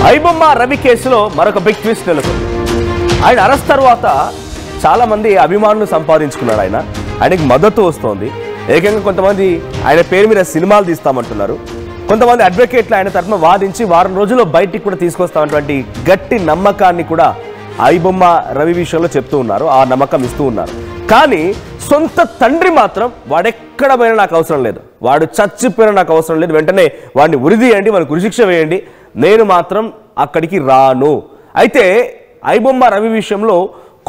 ఐబొమ్మ రవి కేసులో మరొక big twist నెలకొంది. ఆయన అరెస్ట్ తర్వాత చాలా మంది అభిమానులు సంపాదించుకున్నాడు. ఆయనకి మద్దతు వస్తోంది. ఏకంగా కొంతమంది ఆయన పేరు మీద సినిమాలు తీస్తామంటున్నారు. కొంతమంది అడ్వకేట్లు ఆయన తరఫున వాదించి వారం రోజుల్లో బయటికి కూడా తీసుకొస్తామన్నటువంటి గట్టి నమ్మకాన్ని కూడా ఐబొమ్మ రవి విషయంలో చెప్తూ ఉన్నారు. ఆ నమ్మకం ఇస్తూ ఉన్నారు. కానీ సొంత తండ్రి మాత్రం వాడెక్కడ పోయినా నాకు అవసరం లేదు, వాడు చచ్చిపోయినా నాకు అవసరం లేదు, వెంటనే వాడిని ఉరిదీయండి, వాడిని ఉరిశిక్ష వేయండి, నేను మాత్రం అక్కడికి రాను. అయితే ఐబొమ్మ రవి విషయంలో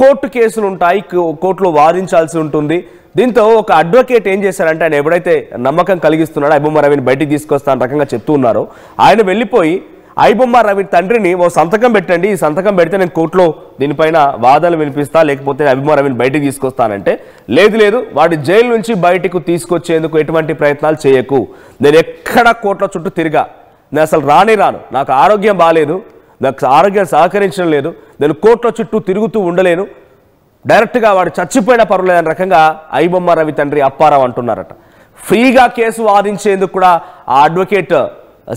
కోర్టు కేసులు ఉంటాయి, కోర్టులో వాదించాల్సి ఉంటుంది. దీంతో ఒక అడ్వకేట్ ఏం చేశారంటే ఆయన ఎప్పుడైతే నమ్మకం కలిగిస్తున్నాడో ఐబొమ్మ రవిని బయటికి తీసుకొస్తా రకంగా చెప్తూ ఉన్నారో ఆయన వెళ్ళిపోయి ఐబొమ్మ రవి తండ్రిని ఓ సంతకం పెట్టండి, ఈ సంతకం పెడితే నేను కోర్టులో దీనిపైన వాదనలు వినిపిస్తా, లేకపోతే ఐబొమ్మ రవిని బయటికి తీసుకొస్తానంటే లేదు వాడి జైలు నుంచి బయటకు తీసుకొచ్చేందుకు ఎటువంటి ప్రయత్నాలు చేయకు, నేను ఎక్కడ కోర్టుల చుట్టూ తిరిగా, నేను అసలు రాను, నాకు ఆరోగ్యం బాగాలేదు, నాకు ఆరోగ్యం సహకరించడం లేదు, నేను కోర్టుల చుట్టూ తిరుగుతూ ఉండలేను, డైరెక్ట్గా వాడు చచ్చిపోయిన పర్వాలేదని రకంగా ఐబొమ్మ రవి తండ్రి అప్పారావు అంటున్నారట. ఫ్రీగా కేసు వాదించేందుకు కూడా ఆ అడ్వకేట్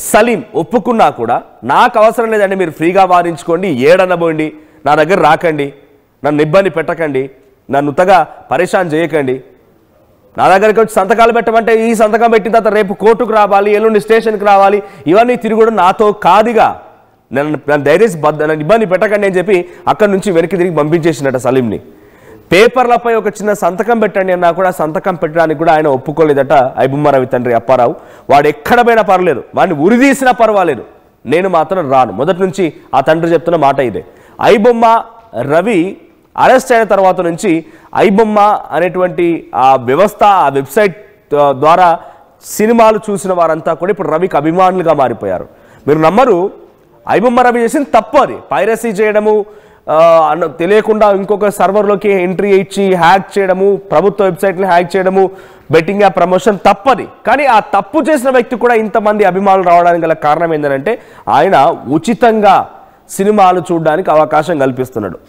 సలీం ఒప్పుకున్నా కూడా నాకు అవసరం లేదండి, మీరు ఫ్రీగా వాదించుకోండి, ఏడనబోండి, నా దగ్గర రాకండి, నన్ను ఇబ్బంది పెట్టకండి, నన్ను ఉత్తగా పరేషాన్ చేయకండి, నా దగ్గరికి వచ్చి సంతకాలు పెట్టమంటే ఈ సంతకం పెట్టిన తర్వాత రేపు కోర్టుకు రావాలి, ఎల్లుండి స్టేషన్కి రావాలి, ఇవన్నీ తిరుగుడు నాతో కాదుగా, నన్ను దయచేసి నన్ను ఇబ్బంది పెట్టకండి అని చెప్పి అక్కడి నుంచి వెనక్కి తిరిగి పంపించేసినట్ట సలీంని. పేపర్లపై ఒక చిన్న సంతకం పెట్టండి అన్నా కూడా సంతకం పెట్టడానికి కూడా ఆయన ఒప్పుకోలేదట ఐబొమ్మ రవి తండ్రి అప్పారావు. వాడు ఎక్కడ పోయినా పర్లేదు, వాడిని ఉరిదీసినా పర్వాలేదు, నేను మాత్రం రాను. మొదటి నుంచి ఆ తండ్రి చెప్తున్న మాట ఇదే. ఐబొమ్మ రవి అరెస్ట్ అయిన తర్వాత నుంచి ఐబొమ్మ అనేటువంటి ఆ వ్యవస్థ, ఆ వెబ్సైట్ ద్వారా సినిమాలు చూసిన వారంతా కూడా ఇప్పుడు రవికి అభిమానులుగా మారిపోయారు. మీరు నమ్మరు, ఐబొమ్మ రవి చేసింది తప్పు, అది పైరసీ చేయడము, తెలియకుండా ఇంకొక సర్వర్లోకి ఎంట్రీ ఇచ్చి హ్యాక్ చేయడము, ప్రభుత్వ వెబ్సైట్ని హ్యాక్ చేయడము, బెట్టింగ్ యాప్ ప్రమోషన్ తప్పది. కానీ ఆ తప్పు చేసిన వ్యక్తి కూడా ఇంతమంది అభిమానులు రావడానికి గల కారణం ఏంటంటే ఆయన ఉచితంగా సినిమాలు చూడడానికి అవకాశం కల్పిస్తున్నాడు.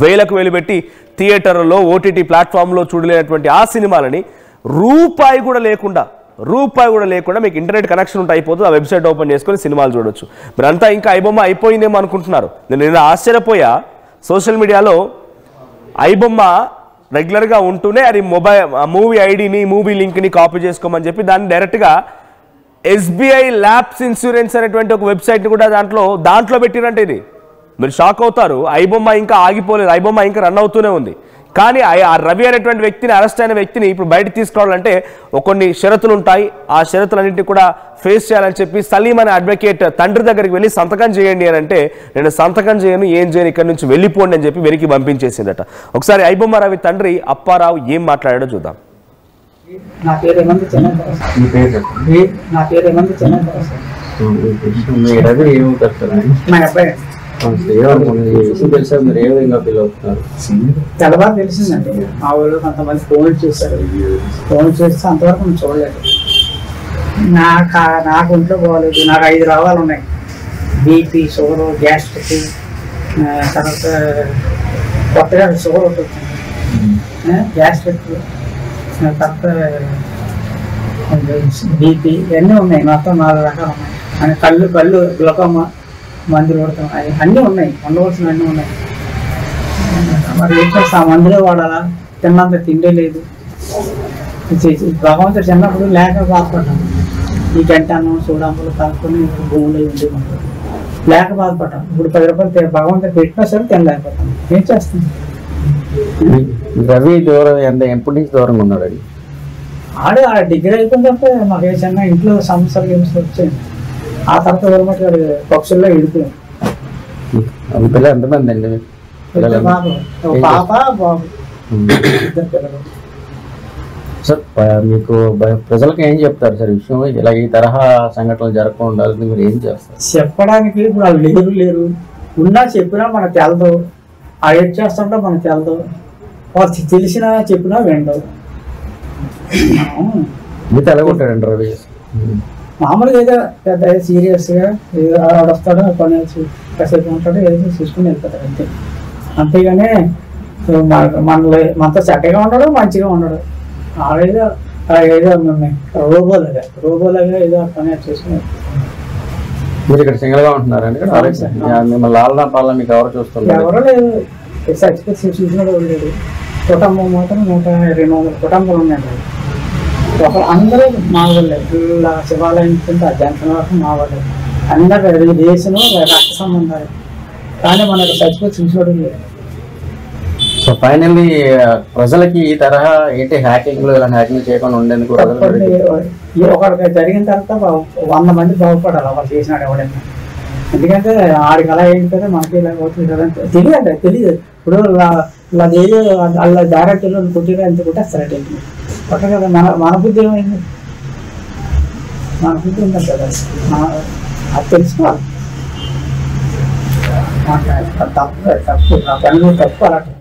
వేలకు వేలు పెట్టి థియేటర్లో, ఓటీటీ ప్లాట్ఫామ్లో చూడలేనటువంటి ఆ సినిమాలని రూపాయి కూడా లేకుండా మీకు ఇంటర్నెట్ కనెక్షన్ ఉంటే అయిపోతుంది, ఆ వెబ్సైట్ ఓపెన్ చేసుకొని సినిమాలు చూడొచ్చు. మీరంతా ఇంకా ఐబొమ్మ అయిపోయిందేమో అనుకుంటున్నారు. నేను ఆశ్చర్యపోయా, సోషల్ మీడియాలో ఐబొమ్మ రెగ్యులర్గా ఉంటూనే అది మూవీ ఐడిని, మూవీ లింక్ని కాపీ చేసుకోమని చెప్పి దాన్ని డైరెక్ట్గా SBI ల్యాబ్స్ ఇన్సూరెన్స్ అనేటువంటి ఒక వెబ్సైట్ని కూడా దాంట్లో పెట్టినంటే ఇది మీరు షాక్ అవుతారు. ఐబొమ్మ ఇంకా ఆగిపోలేదు, ఐబొమ్మ ఇంకా రన్ అవుతూనే ఉంది. కానీ ఆ రవి అనేటువంటి వ్యక్తిని, అరెస్ట్ అయిన వ్యక్తిని ఇప్పుడు బయటకు తీసుకురావాలంటే కొన్ని షరతులు ఉంటాయి. ఆ షరతులన్నింటినీ కూడా ఫేస్ చేయాలని చెప్పి సలీం అనే అడ్వకేట్ తండ్రి దగ్గరికి వెళ్ళి సంతకం చేయండి అని అంటే నేను సంతకం చేయను, ఏం చేయను, ఇక్కడి నుంచి వెళ్ళిపోండి అని చెప్పి వెనక్కి పంపించేసిందట. ఒకసారి ఐబొమ్మ రవి తండ్రి అప్పారావు ఏం మాట్లాడాడో చూద్దాం. నా పేరు ఏమంది తెల్లవారు తెలిసిందండి. మా ఊళ్ళో కొంతమంది ఫోన్ చేశారు, ఫోన్ చేస్తే అంతవరకు నేను చూడలేదు. నాకు ఒంట్లో పోలేదు, నాకు 5 రోగాలు ఉన్నాయి, బీపీ, షుగరు, గ్యాస్ట్రిక్, తర్వాత కొత్తగా షుగర్ ఒకటి వచ్చింది, గ్యాస్ట్రిక్, తర్వాత బీపీ, ఇవన్నీ ఉన్నాయి, మొత్తం 4 రకాలు ఉన్నాయి. అని కళ్ళు గ్లకోమా మందులు కొడతాం, అన్నీ ఉన్నాయి, ఉండవలసిన అన్నీ ఉన్నాయి. మరి ఏం చేస్తాం, మందులే వాడాలా, తిన్నంత తిండే లేదు. భగవంతుడు చిన్నప్పుడు లేక బాధపడ్డాం, ఈ గంటను చూడములు కలుపుకొని భూములు ఉండేమంటారు, లేక బాధపడ్డాం. ఇప్పుడు 10 రూపాయలు భగవంతుడు పెట్టినా సరే తినలేకపోతాం, ఏం చేస్తాం. రవి దూరం ఎప్పటి నుంచి దూరంగా ఉన్నాడు? అది ఆ డిగ్రీ అయిపోయిన తప్ప మాకు ఏ చిన్న ఇంట్లో సమస్యలు వచ్చాయి. ఆ తర్వాత గవర్నమెంట్ గారు పక్షుల్లో విడిపోయాం. పిల్లలు ఎంతమంది అండి? బాబు, పాప, బాబు, 2 పిల్లలు. సార్ మీకు ప్రజలకు ఏం చెప్తారు సార్ విషయం? ఇలా ఈ తరహా సంఘటనలు జరగకుండా ఉండాలని మీరు ఏం చేస్తారు? చెప్పడానికి ఇప్పుడు వాళ్ళు లేరు, ఉన్నా చెప్పినా మనకు తెలదు, ఆ ఏడ్ చేస్తుంటే మనకు తెలదు, వాళ్ళు తెలిసినా చెప్పినా వినవు. మీతో ఎలాగొట్టాడండి రవి? మామూలుగా ఏదో పెద్ద సీరియస్గా ఏదో ఆడొస్తాడో కొన్ని కాసేపు ఉంటాడో ఏదో చూసుకుని వెళ్ళిపోతాడు అంతే. అంతేగానే మనతో చక్కగా ఉండడు, మంచిగా ఉండడు, ఏదో రోబోలాగా ఏదో పని చేసుకుని మీరు ఇక్కడ సింగిల్ గా ఉంటున్నారండి? మిమ్మల్ని లాలనా పాలన మీకు ఎవరు చూస్తున్నారు? ఎవరో లేదు, సర్టిఫికేట్స్ చూసినాడు లేదు. కుటుంబం మాత్రం 120 కుటుంబాలు ఉన్నాయండి. ఒకరు అందరూ మా వాళ్ళే, ఇలా శివాలయం కింద జంక్షన్ వరకు మా వాళ్ళే, అందరూ దేశంలో రక్త సంబంధాలు. కానీ మనకు సర్టిఫికేట్ చూసినాడు లేదు. సో ఫైనల్లీ ప్రజలకి ఈ తరహా ఏంటి హ్యాకింగ్లు ఇలా హ్యాకింగ్ చేయకుండా ఉండేందుకు ఒకరికి జరిగిన తర్వాత 100 మంది బాగుపడాలి వాళ్ళు చేసినాడు ఎవడైనా. ఎందుకంటే ఆడికి అలా ఏంటి కదా, మనకి ఇలా అవుతుంది కదా తెలియదు. తెలియదు ఇప్పుడు అలా డైరెక్ట్లో కొట్టిగా ఎంత కొట్టేస్తారంటే కొట్ట కదా. మన బుద్ధి ఏమైంది? మన బుద్ధి ఉంటుంది కదా, అది తెలుసుకోవాలి. తప్పు అలాంటి.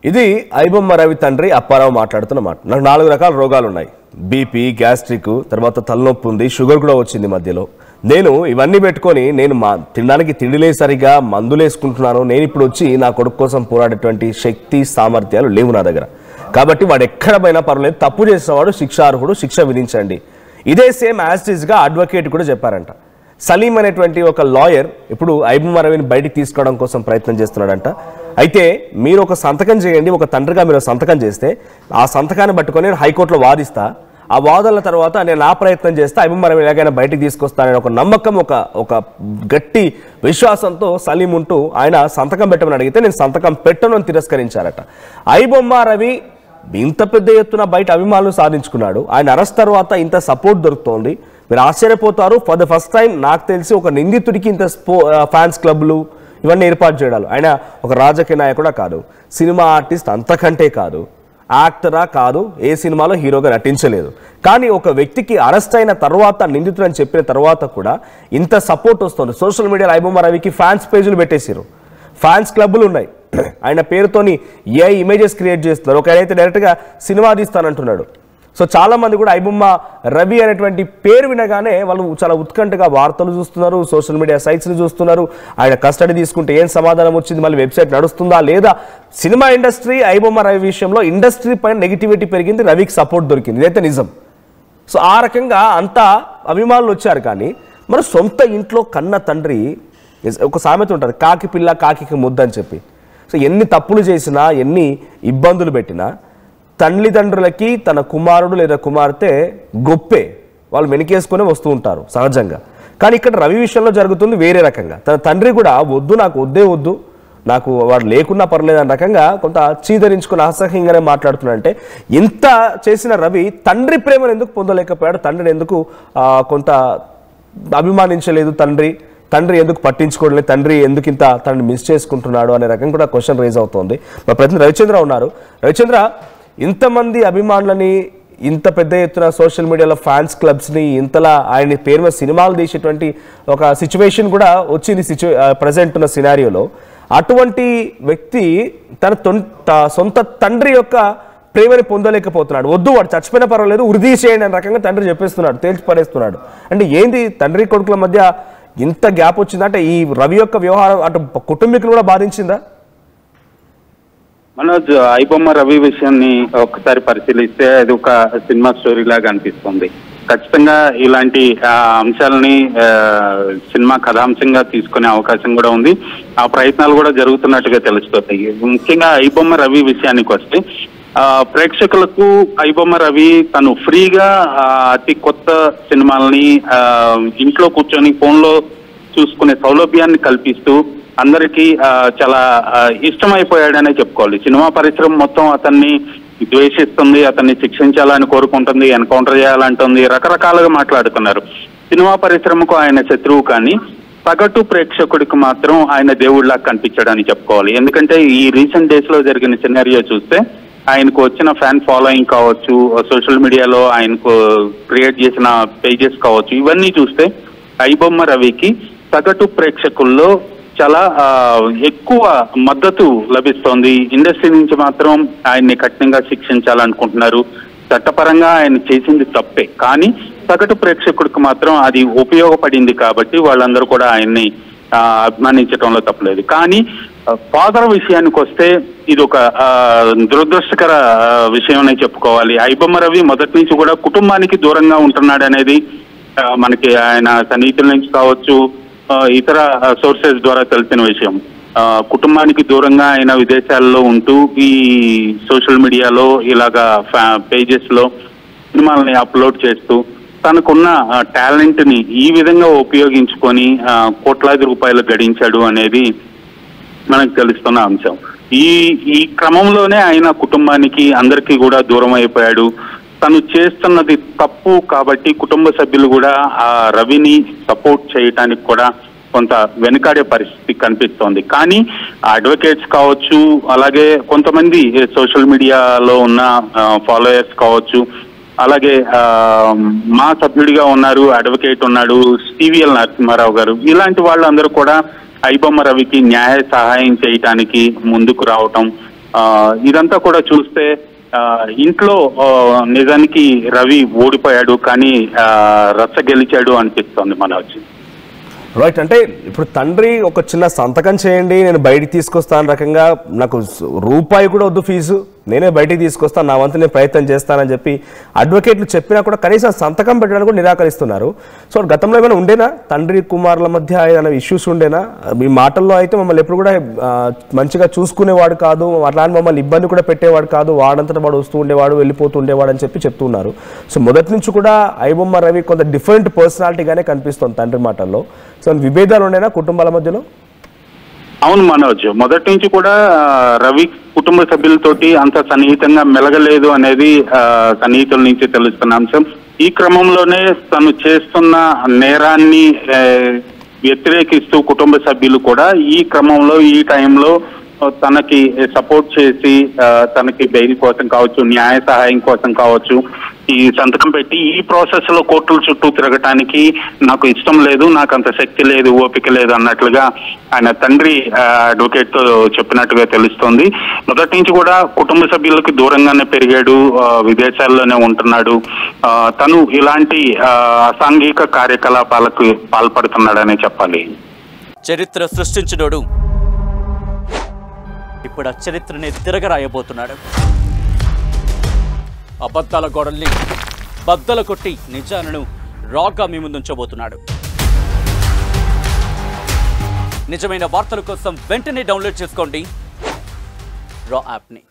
ఇది ఐబొమ్మ రవి తండ్రి అప్పారావు మాట్లాడుతున్న మాట. నాకు 4 రకాల రోగాలు ఉన్నాయి. బీపీ, గ్యాస్ట్రిక్, తర్వాత తలనొప్పి ఉంది, షుగర్ కూడా వచ్చింది మధ్యలో. నేను ఇవన్నీ పెట్టుకొని నేను తినడానికి తిండిలే సరిగా మందులు వేసుకుంటున్నాను. నేను ఇప్పుడు వచ్చి నా కొడుకు కోసం పోరాడేటువంటి శక్తి సామర్థ్యాలు లేవు నా దగ్గర. కాబట్టి వాడు ఎక్కడ పోయినా పర్వాలేదు, తప్పు చేసినవాడు శిక్షార్హుడు, శిక్ష విధించండి. ఇదే సేమ్ యాస్టిస్గా అడ్వకేట్ కూడా చెప్పారంట. సలీం అనేటువంటి ఒక లాయర్ ఇప్పుడు ఐబొమ్మ రవిని బయటికి తీసుకోవడం కోసం ప్రయత్నం చేస్తున్నాడంట. అయితే మీరు ఒక సంతకం చేయండి, ఒక తండ్రిగా మీరు సంతకం చేస్తే ఆ సంతకాన్ని పట్టుకొని నేను హైకోర్టులో వాదిస్తా, ఆ వాదనల తర్వాత నేను ఆ ప్రయత్నం చేస్తే ఐబొమ్మ రవిని ఎలాగైనా బయటికి తీసుకొస్తానని ఒక నమ్మకం, ఒక గట్టి విశ్వాసంతో సలీం ఉంటూ ఆయన సంతకం పెట్టమని అడిగితే నేను సంతకం పెట్టను అని తిరస్కరించారట. ఐబొమ్మ రవి ఇంత పెద్ద ఎత్తున బయట అభిమానులు సాధించుకున్నాడు. ఆయన అరెస్ట్ తర్వాత ఇంత సపోర్ట్ దొరుకుతోంది. మీరు ఆశ్చర్యపోతారు. ఫర్ ద ఫస్ట్ టైం నాకు తెలిసి ఒక నిందితుడికి ఇంత ఫ్యాన్స్ క్లబ్లు ఇవన్నీ ఏర్పాటు చేయడాలు. ఆయన ఒక రాజకీయ నాయకుడా కాదు, సినిమా ఆర్టిస్ట్ అంతకంటే కాదు, యాక్టరా కాదు, ఏ సినిమాలో హీరోగా నటించలేదు. కానీ ఒక వ్యక్తికి అరెస్ట్ అయిన తర్వాత, నిందితుడు అని చెప్పిన తర్వాత కూడా ఇంత సపోర్ట్ వస్తుంది. సోషల్ మీడియాలో ఐబొమ్మ రవికి ఫ్యాన్స్ పేజీలు పెట్టేసారు, ఫ్యాన్స్ క్లబ్లు ఉన్నాయి. ఆయన పేరుతోని ఏ ఇమేజెస్ క్రియేట్ చేస్తున్నారు. ఒక అయితే డైరెక్ట్గా సినిమా తీస్తానంటున్నాడు. సో చాలా మంది కూడా ఐబొమ్మ రవి అనేటువంటి పేరు వినగానే వాళ్ళు చాలా ఉత్కంఠగా వార్తలు చూస్తున్నారు, సోషల్ మీడియా సైట్స్ని చూస్తున్నారు. ఆయన కస్టడీ తీసుకుంటే ఏం సమాధానం వచ్చింది, మళ్ళీ వెబ్సైట్ నడుస్తుందా లేదా. సినిమా ఇండస్ట్రీ ఐబొమ్మ రవి విషయంలో ఇండస్ట్రీ పైన నెగిటివిటీ పెరిగింది, రవికి సపోర్ట్ దొరికింది, ఇదైతే నిజం. సో ఆ రకంగా అంతా అభిమానులు వచ్చారు. కానీ మరి సొంత ఇంట్లో కన్న తండ్రి, ఒక సామెత ఉంటుంది, కాకి పిల్ల కాకి ముద్ద అని చెప్పి. సో ఎన్ని తప్పులు చేసినా, ఎన్ని ఇబ్బందులు పెట్టినా తల్లిదండ్రులకి తన కుమారుడు లేదా కుమార్తె గొప్పే, వాళ్ళు వెనకేసుకునే వస్తూ ఉంటారు సహజంగా. కానీ ఇక్కడ రవి విషయంలో జరుగుతుంది వేరే రకంగా. తన తండ్రి కూడా వద్దు, నాకు వద్దే వద్దు, నాకు వాడు లేకున్నా పర్లేదు అన్న రకంగా కొంత చీదరించుకుని అసహ్యంగానే మాట్లాడుతున్నాడంటే, ఇంత చేసిన రవి తండ్రి ప్రేమను ఎందుకు పొందలేకపోయాడు, తండ్రిని ఎందుకు కొంత అభిమానించలేదు, తండ్రి ఎందుకు పట్టించుకోవట్లేదు, తండ్రి ఎందుకు ఇంత తనని మిస్ చేసుకుంటున్నాడు అనే రకం కూడా క్వశ్చన్ రైజ్ అవుతోంది. మా ప్రతినిధి రవిచంద్ర ఉన్నారు. రవిచంద్ర, ఇంతమంది అభిమానులని, ఇంత పెద్ద ఎత్తున సోషల్ మీడియాలో ఫ్యాన్స్ క్లబ్స్ని, ఇంతలా ఆయన పేరు మీద సినిమాలు తీసేటువంటి ఒక సిచ్యువేషన్ కూడా వచ్చింది ప్రజెంట్ ఉన్న సినారియోలో. అటువంటి వ్యక్తి తన సొంత తండ్రి యొక్క ప్రేమని పొందలేకపోతున్నాడు. వద్దు, వాడు చచ్చిపోయినా పర్వాలేదు, ఉరిదీ చేయండి అనే రకంగా తండ్రి చెప్పేస్తున్నాడు, తేల్చి పడేస్తున్నాడు. అంటే ఏంది తండ్రి కొడుకుల మధ్య ఇంత గ్యాప్ వచ్చిందంటే ఈ రవి యొక్క వ్యవహారం అటు కుటుంబీకులు కూడా బాధించిందా? మనోజ్, ఐబొమ్మ రవి విషయాన్ని ఒకసారి పరిశీలిస్తే అది ఒక సినిమా స్టోరీ లాగా అనిపిస్తుంది. ఖచ్చితంగా ఇలాంటి అంశాలని సినిమా కథాంశంగా తీసుకునే అవకాశం కూడా ఉంది. ఆ ప్రయత్నాలు కూడా జరుగుతున్నట్టుగా తెలుస్తుంది. ముఖ్యంగా ఐబొమ్మ రవి విషయానికి వస్తే ప్రేక్షకులకు ఐబొమ్మ రవి తను ఫ్రీగా అతి కొత్త సినిమాలని ఇంట్లో కూర్చొని ఫోన్లో చూసుకునే సౌలభ్యాన్ని కల్పిస్తూ అందరికీ చాలా ఇష్టమైపోయాడనే చెప్పుకోవాలి. సినిమా పరిశ్రమ మొత్తం అతన్ని ద్వేషిస్తుంది, అతన్ని శిక్షించాలని కోరుకుంటుంది, ఎన్కౌంటర్ చేయాలంటుంది, రకరకాలుగా మాట్లాడుతున్నారు. సినిమా పరిశ్రమకు ఆయన శత్రువు, కానీ సగటు ప్రేక్షకుడికి మాత్రం ఆయన దేవుడిలా కనిపించాడని చెప్పుకోవాలి. ఎందుకంటే ఈ రీసెంట్ డేస్ లో జరిగిన సినారియో చూస్తే ఆయనకు వచ్చిన ఫ్యాన్ ఫాలోయింగ్ కావచ్చు, సోషల్ మీడియాలో ఆయనకు క్రియేట్ చేసిన పేజెస్ కావచ్చు, ఇవన్నీ చూస్తే ఐబొమ్మ రవికి సగటు ప్రేక్షకుల్లో చాలా ఎక్కువ మద్దతు లభిస్తోంది. ఇండస్ట్రీ నుంచి మాత్రం ఆయన్ని కఠినంగా శిక్షించాలనుకుంటున్నారు. చట్టపరంగా ఆయన చేసింది తప్పే, కానీ సగటు ప్రేక్షకుడికి మాత్రం అది ఉపయోగపడింది కాబట్టి వాళ్ళందరూ కూడా ఆయన్ని అభిమానించడంలో తప్పలేదు. కానీ ఫాదర్ విషయానికి వస్తే ఇది ఒక దురదృష్టకర విషయం అని చెప్పుకోవాలి. ఐబొమ్మ రవి మొదటి నుంచి కూడా కుటుంబానికి దూరంగా ఉంటున్నాడు అనేది మనకి ఆయన సన్నిహితుల నుంచి కావచ్చు, ఇతర సోర్సెస్ ద్వారా తెలిసిన విషయం. కుటుంబానికి దూరంగా ఆయన విదేశాల్లో ఉంటూ ఈ సోషల్ మీడియాలో ఇలాగా పేజెస్ లో సినిమాలని అప్లోడ్ చేస్తూ తనకున్న టాలెంట్ ని ఈ విధంగా ఉపయోగించుకొని కోట్లాది రూపాయలు గడించాడు అనేది మనకు తెలుస్తున్న అంశం. ఈ క్రమంలోనే ఆయన కుటుంబానికి అందరికీ కూడా దూరం అయిపోయాడు. తను చేస్తున్నది తప్పు కాబట్టి కుటుంబ సభ్యులు కూడా ఆ రవిని సపోర్ట్ చేయటానికి కూడా కొంత వెనుకాడే పరిస్థితి కనిపిస్తోంది. కానీ అడ్వకేట్స్ కావచ్చు, అలాగే కొంతమంది సోషల్ మీడియాలో ఉన్న ఫాలోయర్స్ కావచ్చు, అలాగే మా సభ్యుడిగా ఉన్నారు, అడ్వకేట్ ఉన్నాడు సివిఎల్ నరసింహారావు గారు, ఇలాంటి వాళ్ళందరూ కూడా ఐబొమ్మ రవికి న్యాయ సహాయం చేయటానికి ముందుకు రావటం, ఇదంతా కూడా చూస్తే ఇంట్లో నిజానికి రవి ఓడిపోయాడు కానీ రచ్చ గెలిచాడు అనిపిస్తోంది మనోజ్. రైట్. అంటే ఇప్పుడు తండ్రి ఒక చిన్న సంతకం చేయండి, నేను బయటికి తీసుకొస్తాను రకంగా, నాకు రూపాయి కూడా వద్దు ఫీజు, నేనే బయటికి తీసుకొస్తాను, నా వంతు నేను ప్రయత్నం చేస్తానని చెప్పి అడ్వకేట్లు చెప్పినా కూడా కనీసం సంతకం పెట్టడానికి కూడా నిరాకరిస్తున్నారు. సో గతంలో ఏమైనా ఉండేనా తండ్రి కుమారుల మధ్య ఏమైనా ఇష్యూస్ ఉండేనా? మీ మాటల్లో అయితే మమ్మల్ని ఎప్పుడు కూడా మంచిగా చూసుకునేవాడు కాదు, అట్లాంటి మమ్మల్ని ఇబ్బంది కూడా పెట్టేవాడు కాదు, వాడంతటా వాడు వస్తూ ఉండేవాడు వెళ్ళిపోతూ ఉండేవాడు అని చెప్పి చెప్తున్నారు. సో మొదటి నుంచి కూడా ఐబొమ్మ రవి కొంత డిఫరెంట్ పర్సనాలిటీగానే కనిపిస్తుంది తండ్రి మాటల్లో. సో విభేదాలు ఉండేనా కుటుంబాల మధ్యలో? అవును మనోజ్, మొదటి నుంచి కూడా రవి కుటుంబ సభ్యులతోటి అంత సన్నిహితంగా మెలగలేదు అనేది సన్నిహితుల నుంచి తెలుస్తున్న అంశం. ఈ క్రమంలోనే తను చేస్తున్న నేరాన్ని వ్యతిరేకిస్తూ కుటుంబ సభ్యులు కూడా ఈ క్రమంలో ఈ టైంలో తనకి సపోర్ట్ చేసి తనకి బెయిల్ కోసం కావచ్చు, న్యాయ సహాయం కోసం కావచ్చు ఈ సంతకం పెట్టి ఈ ప్రాసెస్ లో కోర్టుల చుట్టూ తిరగటానికి నాకు ఇష్టం లేదు, నాకు అంత శక్తి లేదు, ఓపిక లేదు అన్నట్లుగా ఆయన తండ్రి అడ్వకేట్ తో చెప్పినట్టుగా తెలుస్తోంది. మొదటి నుంచి కూడా కుటుంబ సభ్యులకు దూరంగానే పెరిగాడు, విదేశాల్లోనే ఉంటున్నాడు, తను ఇలాంటి అసాంఘిక కార్యకలాపాలకు పాల్పడుతున్నాడనే చెప్పాలి. చరిత్ర సృష్టించినోడు ఇప్పుడు ఆ చరిత్రని తిరగరాయబోతున్నాడు. అబద్ధాల గోడల్ని బద్దలు కొట్టి నిజాలను రాగా మీ ముందుంచబోతున్నాడు. నిజమైన వార్తల కోసం వెంటనే డౌన్లోడ్ చేసుకోండి రా యాప్ని.